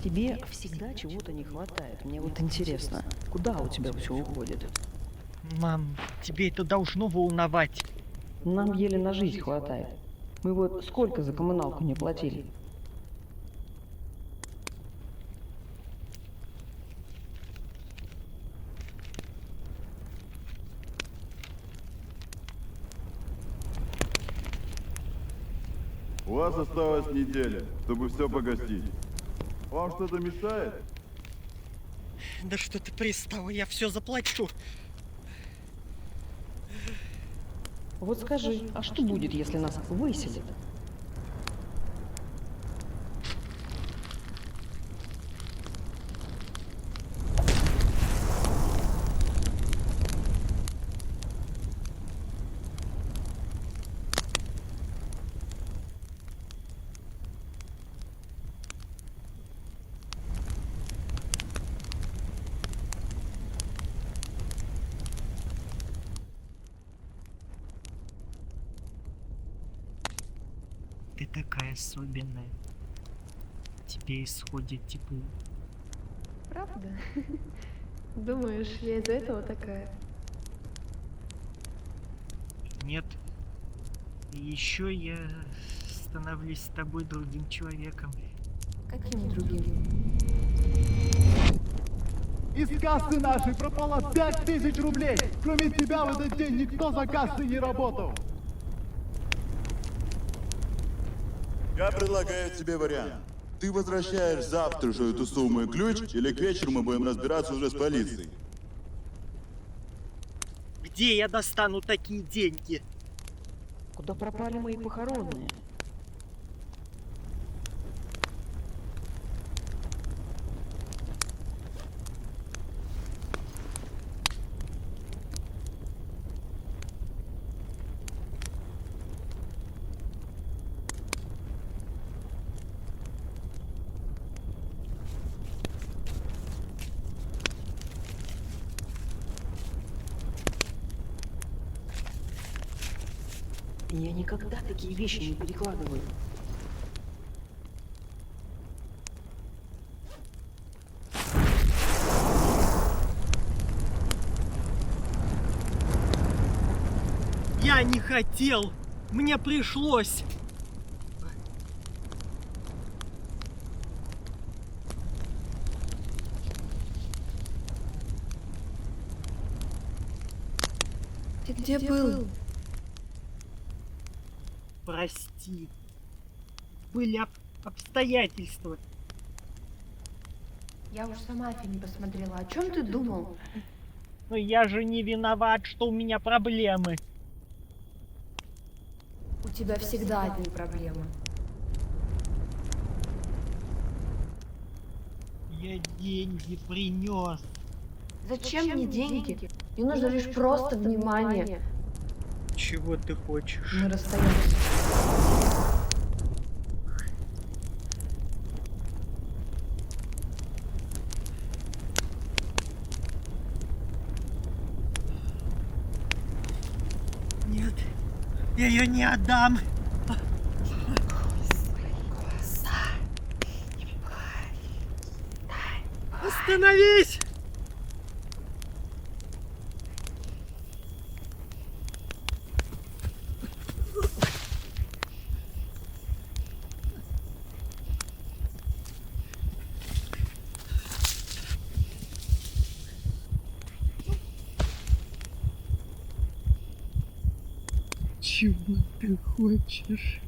Тебе всегда чего-то не хватает. Мне вот интересно, куда у тебя все уходит? Мам, тебе это должно волновать. Нам еле на жизнь хватает. Мы вот сколько за коммуналку не платили? У вас осталась неделя, чтобы все погостить. Вам что-то мешает? Да что ты пристала, я все заплачу. Вот скажи, а что будет, если нас выселят? Ты такая особенная. Тебе исходит тепло. Правда? Думаешь, я из-за этого такая? Нет. Еще я становлюсь с тобой другим человеком. Каким другим? Из кассы нашей пропало 5000 рублей. Кроме тебя в этот день никто за кассой не работал. Я предлагаю тебе вариант. Ты возвращаешь завтра же эту сумму и ключ, или к вечеру мы будем разбираться уже с полицией. Где я достану такие деньги? Куда пропали мои похоронные? Я никогда такие вещи не перекладываю. Я не хотел! Мне пришлось! Ты где был? Прости. Были обстоятельства. Я уж сама фильм посмотрела. О чем ты думал? Но я же не виноват, что у меня проблемы. У тебя всегда одни проблемы. Я деньги принес. Зачем мне деньги? Мне нужно лишь просто внимание. Чего ты хочешь? Мы расстаемся. Нет, я ее не отдам. Остановись! Чего ты хочешь?